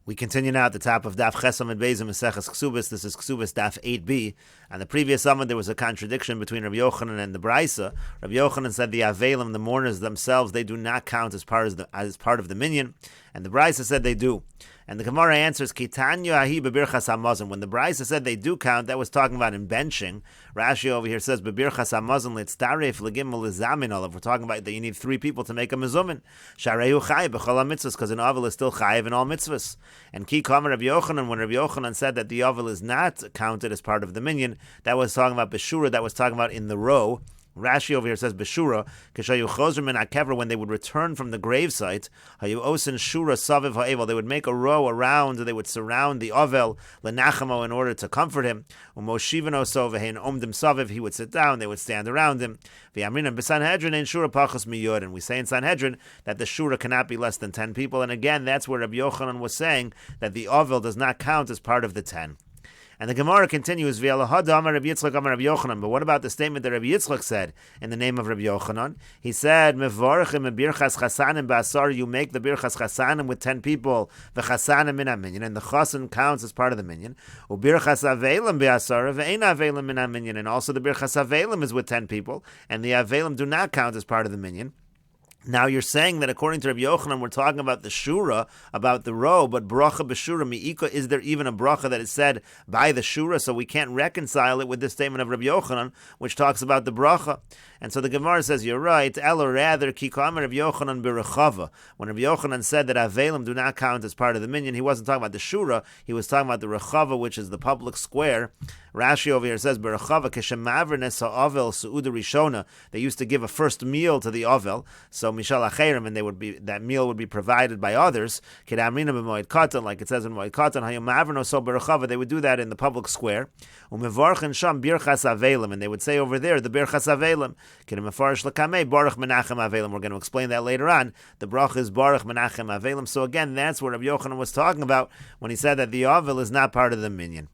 We continue now at the top of Daf Chesam and Beis Mesechet Kesubos. This is Kesuvos Daf 8b. On the previous summit, there was a contradiction between Rabbi Yochanan and the Braisa. Rabbi Yochanan said the Avelim, the mourners themselves, they do not count as part of the minyan, and the Braisa said they do. And the Gemara answers, Kitanya ahi bebirchas hamazon. When the Braisa said they do count, that was talking about in benching. Rashi over here says, bebirchas hamazon litztaref legimel lizamin olav. We're talking about that you need 3 people to make a mezumin. Sharehu chayiv b'chol mitzvahs, because an ovel is still chayiv in all mitzvahs. And ki kamer Rabbi Yochanan, when Rabbi Yochanan said that the ovel is not counted as part of the minyan, that was talking about beshura, that was talking about in the row. Rashi over here says Beshura, Keshayu Chozrim and Akever, when they would return from the gravesite, Hayu Osin Shura Saviv Ha'evel, they would make a row around, they would surround the Ovel, Lenachamo, in order to comfort him. Umoshivan Osovehin Omdim Saviv, he would sit down, they would stand around him. V'Amrin and B'Sanhedrin and Shura Pachas Miyud, and we say in Sanhedrin that the Shura cannot be less than 10 people, and again, that's where Rabbi Yochanan was saying that the Ovel does not count as part of the 10. And the Gemara continues, but what about the statement that Rabbi Yitzchak said in the name of Rabbi Yochanan? He said, you make the birchas chasanim with 10 people, and the chasan counts as part of the minyan. And also the birchas avelim is with 10 people, and the avelim do not count as part of the minyan. Now you're saying that according to Rabbi Yochanan, we're talking about the shura, about the row, but bracha b'shura mi'ika, is there even a bracha that is said by the shura? So we can't reconcile it with this statement of Rabbi Yochanan, which talks about the bracha. And so the Gemara says, you're right, or rather, ki ka'amar Rabbi Yochanan b'rechava. When Rabbi Yochanan said that avelim do not count as part of the minyan, he wasn't talking about the shura, he was talking about the rechava, which is the public square. Rashi over here says, b'rechava k'shemaver nesa ovel su'uda rishona. They used to give a first meal to the ovel, so mishal acherim, and that meal would be provided by others. Kedamrina b'moed katan, like it says in moed katan, hayom no so b'rechava. They would do that in the public square. Umevarchen sham birchas avelim, and they would say over there the birchas avelim. Kedamafarish lakamei baruch menachem avelim. We're going to explain that later on. The bracha is baruch menachem avelim. So again, that's what Rabbi Yochanan was talking about when he said that the ovel is not part of the minyan.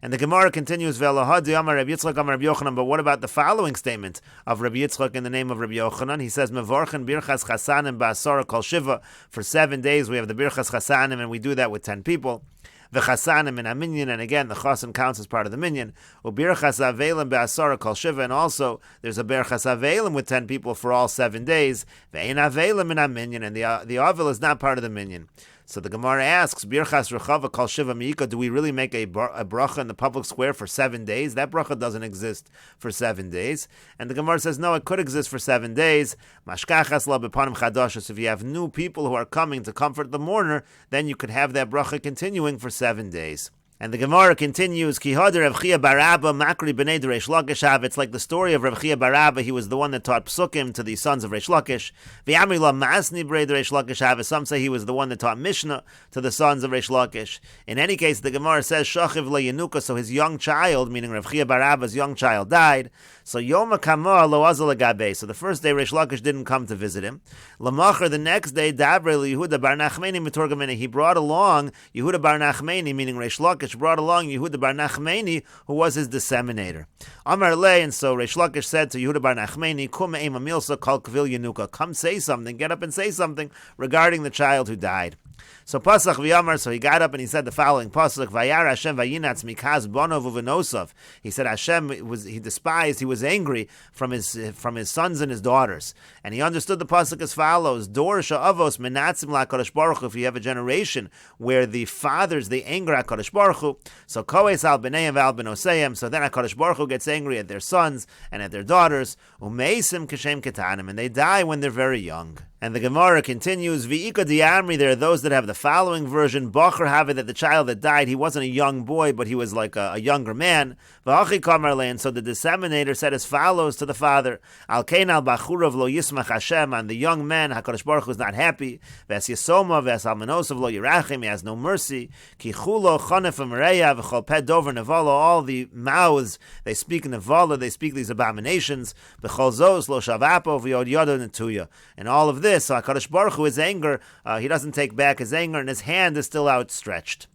And the Gemara continues, but what about the following statement of Rabbi Yitzchak in the name of Rabbi Yochanan? He says, Mevorchen birchas chasanim ba'asara kol shiva. For 7 days we have the birchas chasanim, and we do that with 10 people. V'chasanim in a minyan, and again the chasan counts as part of the minyan. Ubirchas avelim ba'asara kol shiva, and also there's a birchas avelim with 10 people for all 7 days. Ve'ein avelim in a minyan, and the avel is not part of the minyan. So the Gemara asks, Birchas Rechava Kol Shiva Mi'ika, do we really make a bracha in the public square for 7 days? That bracha doesn't exist for 7 days. And the Gemara says, no, it could exist for 7 days. Mashkachas la bepanim chadashos. If you have new people who are coming to comfort the mourner, then you could have that bracha continuing for 7 days. And the Gemara continues, Ki hader Rav Chia bar Abba makri b'nei Reish Lakish. It's like the story of Rav Chia bar Abba. He was the one that taught psukim to the sons of Reish Lakish. V'amri la ma'asni b'nei Reish Lakish. Some say he was the one that taught Mishnah to the sons of Reish Lakish. In any case, the Gemara says, Shachiv la Yenuka, so his young child, meaning Rav Chia bar Abba's young child, died. So Yom Kama lo azal agabe. So the first day Reish Lakish didn't come to visit him. Lamacher, the next day, Dabre Yehuda bar Nachmeni mitorgameni. He brought along Yehuda bar Nachmeni, meaning Reish Lakish, brought along Yehuda bar Nachmeni, who was his disseminator. Amar le, and so Reish Lakish said to Yehuda bar Nachmeni, Kum eima milsa kol kvil Yenuka. Come say something, get up and say something regarding the child who died. So Pasach v'yamar, so he got up and he said the following Pasach, Vayar Hashem vayinatz mikaz bonov uvenosov. He said Hashem he despised, he was angry from his sons and his daughters, and he understood the Pasach as follows: Dor sha'avos menatzim la'Kadosh Baruch Hu. If you have a generation where the fathers they anger at Kadosh Baruch Hu, so koes al b'neiim v'al b'noseiim. So then Kadosh Baruch Hu gets angry at their sons and at their daughters. Umeisim kashem ketanim, and they die when they're very young. And the Gemara continues, V'ika di'amri, there are those that have the following version, Bachar have it, that the child that died, he wasn't a young boy, but he was like a younger man. V'achi kamar, and so the disseminator said as follows to the father, Al kein al bachurav lo yismach Hashem, and the young man, HaKadosh Baruch Hu is not happy, V'es yisoma, v'es almanosav lo yirachim, he has no mercy, Ki chulo chonef v'mereya, v'chol pet dover nevala, all the mouths, they speak nevala, they speak these abominations, V'chol zos lo shavapo, v'yod yodo netuya, and all of this, so HaKadosh Baruch Hu, his anger, he doesn't take back his anger, and his hand is still outstretched.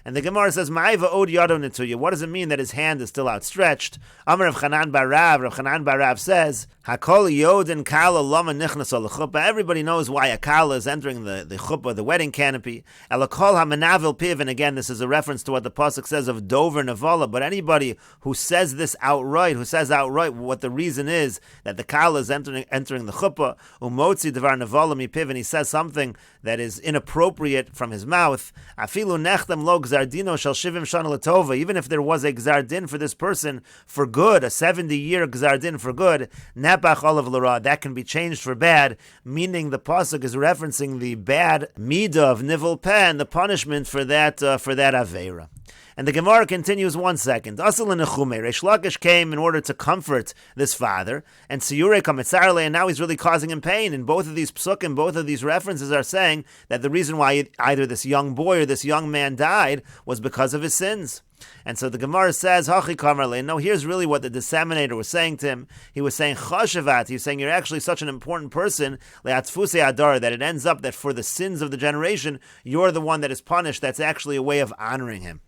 And the Gemara says, Ma'aiva od yado netuya. What does it mean that his hand is still outstretched? Amar Rav Chanan bar Rav. Rav Chanan bar Rav says, Hakol yodin kala lama nichnas al chuppah. Everybody knows why a kala is entering the chuppah, the wedding canopy. Elakol hamenavil piv. And again, this is a reference to what the pasuk says of dover nevala. But anybody who says this outright, what the reason is that the kala is entering the chuppah, umotzi devar nevala mi piv, and he says something that is inappropriate from his mouth. Afilu nechtam lo gzardino shel shivim shana latova. Even if there was a gzardin for this person for good, a 70-year gzardin for good, nepach olav l'ra, that can be changed for bad. Meaning the pasuk is referencing the bad midah of nivel peh and the punishment for that aveira. And the Gemara continues 1 second. Asal and Nechume, Reish Lakish came in order to comfort this father, and Siyure Kamitzarle, and now he's really causing him pain. And both of these psukim, both of these references are saying that the reason why either this young boy or this young man died was because of his sins. And so the Gemara says, Hachi Kamarle. No, here's really what the disseminator was saying to him. He was saying, Chashavat, he was saying, you're actually such an important person, Le'atzfuse Adar, that it ends up that for the sins of the generation, you're the one that is punished. That's actually a way of honoring him.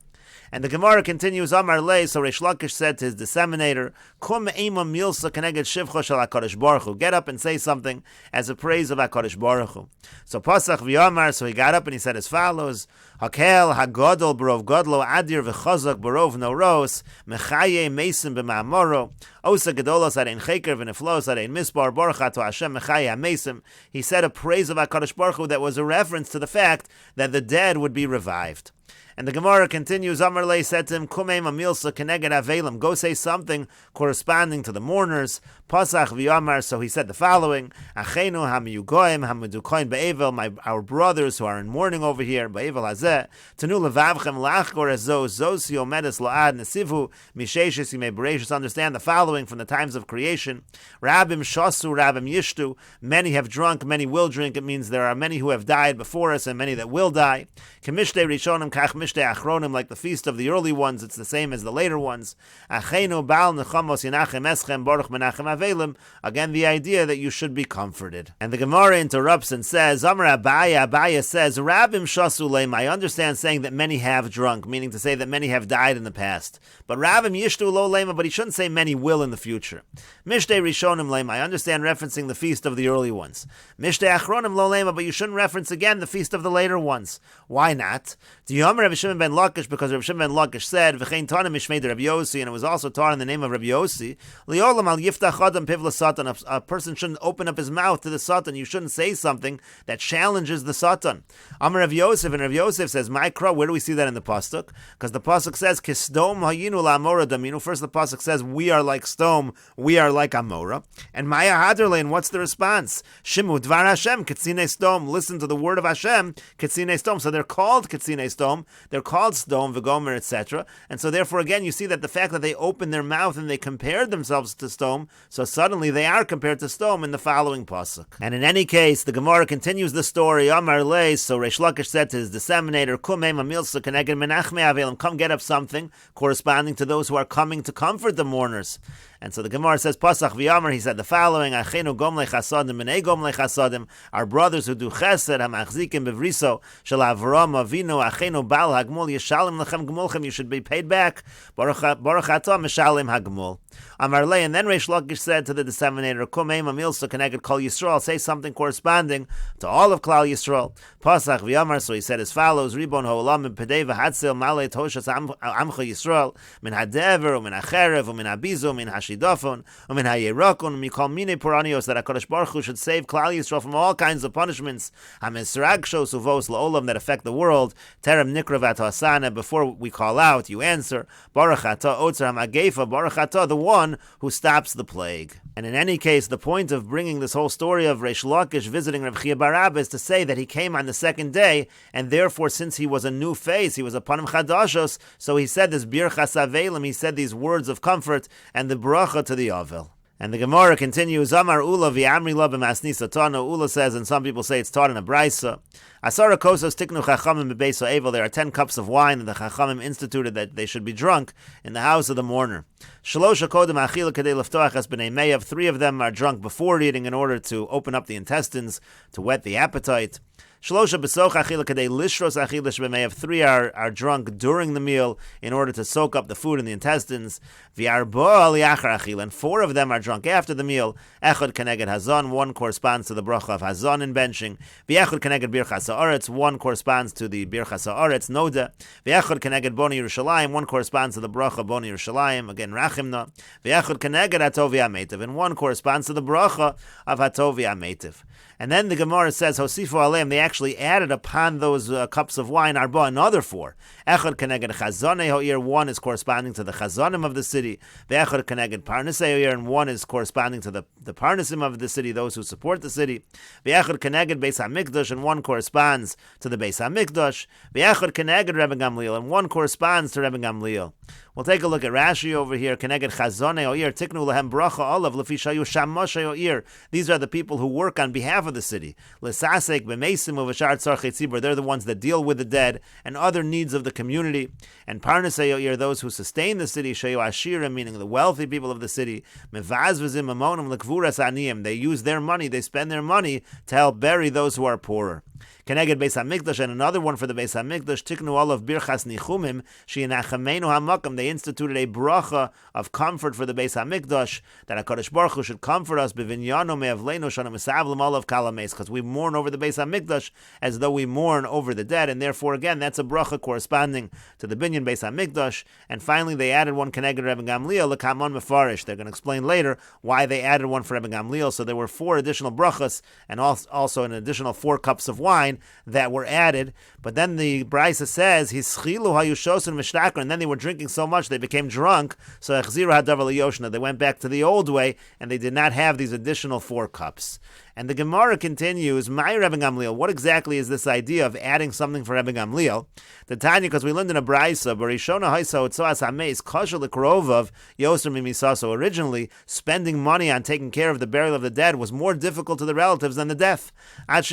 And the Gemara continues, Amar Lei, so Reish Lakish said to his disseminator, Kum eima milsa keneged shivcha shel HaKadosh Baruch Hu. Get up and say something as a praise of HaKadosh Baruch Hu. So Pasach v'yamar, so he got up and he said as follows, Hakel hagodol barov godlo adir v'chazak barov noros mechaye mesim b'ma'amoro osa gedolos arein cheker v'neflos arein misbar baruch ato Hashem mechaye mesim. He said a praise of HaKadosh Baruch Hu that was a reference to the fact that the dead would be revived. And the Gemara continues, Amar Lei said to him, Kumeim amilsa keneged avelim, go say something corresponding to the mourners. Pasach v'yamar, so he said the following, Achenu hamiyugoim hamidukoin be'evel, our brothers who are in mourning over here, be'evel hazeh, tenu levavchem lachgor ezo, zos yomedes la'ad nesivu, misheshes yimei bereshis. Understand the following from the times of creation. Rabim shasu, rabim yishtu, many have drunk, many will drink. It means there are many who have died before us and many that will die. Kemishtei rishonim kach mishtei achronim, like the feast of the early ones, it's the same as the later ones. Achenu bal nechamos yinachem eschem baruch menachem avelim. Again, the idea that you should be comforted. And the Gemara interrupts and says, Amar Abaya says, Rabim shasu leim. I understand saying that many have drunk, meaning to say that many have died in the past. But Rabim yishtu lo leima, but he shouldn't say many will in the future. Mishtei rishonim leim. I understand referencing the feast of the early ones. Mishtei achronim lo leima, but you shouldn't reference again the feast of the later ones. Why not? Do you Rabbi Shimon ben Lakish, because Rabbi Shimon ben Lakish said, V'chein tanim mishmei de Rabbi Yossi, and it was also taught in the name of Rabbi Yossi, Liolam al yiftach adam piv l'satan. A person shouldn't open up his mouth to the satan. You shouldn't say something that challenges the satan. Amar Rabbi Yosef, and Rabbi Yosef says, Ma'ikra, where do we see that in the pasuk? Because the pasuk says, Kisdom hayinu la'amora daminu. First the pasuk says, we are like Sdom, we are like Amora. And Maya Haderlein, what's the response? Shimu dvar Hashem, Ketzine Sdom. Listen to the word of Hashem, Ketzine Sdom. So they're called Ketzine Sdom, they're called Sdom, V'gomer, etc. And so therefore, again, you see that the fact that they opened their mouth and they compared themselves to Sdom, so suddenly they are compared to Sdom in the following pasuk. And in any case, the Gemara continues the story. Amar Lei, so Reish Lakish said to his disseminator, Kumei mamilsa keneged menachme avelim, come get up something corresponding to those who are coming to comfort the mourners. And so the Gemara says, Pasach v'yamar, he said the following, Achenu gomlei chasadim, b'nei gomlei chasadim, our brothers who do chesed, hamachzikim bevriso, shel Avram Avinu, Achenu bal hagmul, yishalim lechem gmulchem, you should be paid back, baruch atah mishalim hagmul. Amar Lei, and then Reish Lakish said to the disseminator, Kumei mamilsa keneged kol Yisrael, say something corresponding to all of Klal Yisrael. Pasach v'yamar, so he said as follows, Ribon ha'olam min pedei v'hatzil malei toshas amcha Yisrael, min hadever, min hacherev, min habizu, min hashidafon, min hayerakon, mikol mine poranios, that HaKadosh Baruch Hu should save Klal Yisrael from all kinds of punishments, ha-misragshos uvos la'olam, that affect the world, terem nikravat hasana, before we call out, you answer, Baruch atah otzer ha'magefa, Baruch atah, the one who stops the plague. And in any case, the point of bringing this whole story of Reish Lakish visiting Rav Chia bar Abba is to say that he came on the second day, and therefore, since he was a new face, he was a panim chadashos, so he said this birchas avelim, he said these words of comfort and the bracha to the avel. And the Gemara continues, Amar Ula v'amri la b'masni satana. Ula says, and some people say it's taught in a brisa, Asara kosos tiknu chachamim b'beis ha'evel. There are 10 cups of wine that the chachamim instituted that they should be drunk in the house of the mourner. Shalosha kodem achila kadei leftoach es b'nei meyav. 3 of them are drunk before eating in order to open up the intestines, to whet the appetite. Shlosha besoch achila kadei lishros achila shbemei. 3 are drunk during the meal in order to soak up the food in the intestines. V'arbo liachar achila. And 4 of them are drunk after the meal. Echad keneged hazon. 1 corresponds to the bracha of hazon in benching. V'echad keneged birchas haaretz. 1 corresponds to the birchas haaretz noda. V'echad keneged boni Yerushalayim. 1 corresponds to the bracha boni Yerushalayim. Again rachimna. V'echad keneged hatov v'ametiv. And 1 corresponds to the bracha of hatov v'ametiv. And then the Gemara says, Hosifu aleim, they actually added upon those cups of wine, arba, another 4. Echad keneged chazonei ha'ir, 1 is corresponding to the chazonim of the city. Ve'echad keneged parnasei ha'ir, and 1 is corresponding to the parnasim of the city, those who support the city. Ve'echad keneged beis hamikdash, and 1 corresponds to the beis hamikdash. Ve'echad keneged Rebbe Gamliel, and 1 corresponds to Rebbe Gamliel. We'll take a look at Rashi over here. Keneged chazonei ha'ir, tiknu lehem bracha olav, lefi shayu shamoshei ha'ir. These are the people who work on behalf of the city. L'sasek b'meisim uv'shar tzarchei tzibur. They're the ones that deal with the dead and other needs of the community. And parnasei ha'ir, those who sustain the city. Shayu ashirim, meaning the wealthy people of the city. Mevaz v'zim amonim l'kvuras aniyim. They use their money, they spend their money to help bury those who are poorer. Keneged Beis Hamikdash, and another one for the Beis Hamikdash, Tiknu Olav Birchas Nichumim, She'inachemenu HaMakam. They instituted a bracha of comfort for the Beis Hamikdash, that HaKadosh Baruch Hu should comfort us, Bevinyano Me'avleinu Shana Mesavlim Olav Kalames, because we mourn over the Beis Hamikdash as though we mourn over the dead, and therefore again that's a bracha corresponding to the Binyan Beis Hamikdash. And finally they added one Keneged Rebbe Gamliel, L'Kamon Mefarish. They're going to explain later why they added one for Rebbe Gamliel. So there were 4 additional brachas, and also an additional 4 cups of wine that were added. But then the Brisa says, Hischilu hayushosin mishtakar, and then they were drinking so much they became drunk, so echziru hadavar liyoshna, they went back to the old way, and they did not have these additional 4 cups. And the Gemara continues, my Rebbe Gamliel, what exactly is this idea of adding something for Rebbe Gamliel? The Tanya, because we learned in a Brisa, Barishona Haisa Otsoas Hameis, Kashal Ikrovav, Yoser Mimisaso. Originally, spending money on taking care of the burial of the dead was more difficult to the relatives than the death. And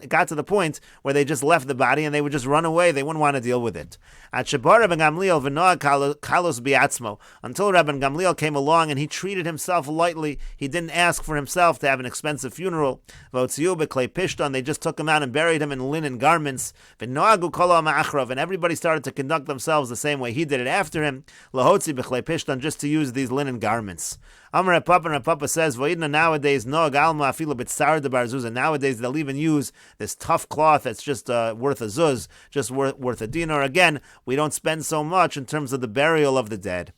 it got to the point where they just left the body and they would just run away. They wouldn't want to deal with it. Until Rebbe Gamliel came along and he treated himself lightly. He didn't ask for himself to have an expensive funeral. They just took him out and buried him in linen garments. And everybody started to conduct themselves the same way he did it after him, just to use these linen garments. Amar Papa says, nowadays, nowadays they'll even use this tough cloth that's just worth a zuz, just worth a dinar. Again, we don't spend so much in terms of the burial of the dead.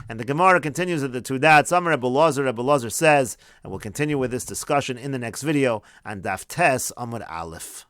And the Gemara continues at the 2 dots. Amar Rebbe Elazar says, and we'll continue with this discussion in the next video on Daf Tes Amud Aleph.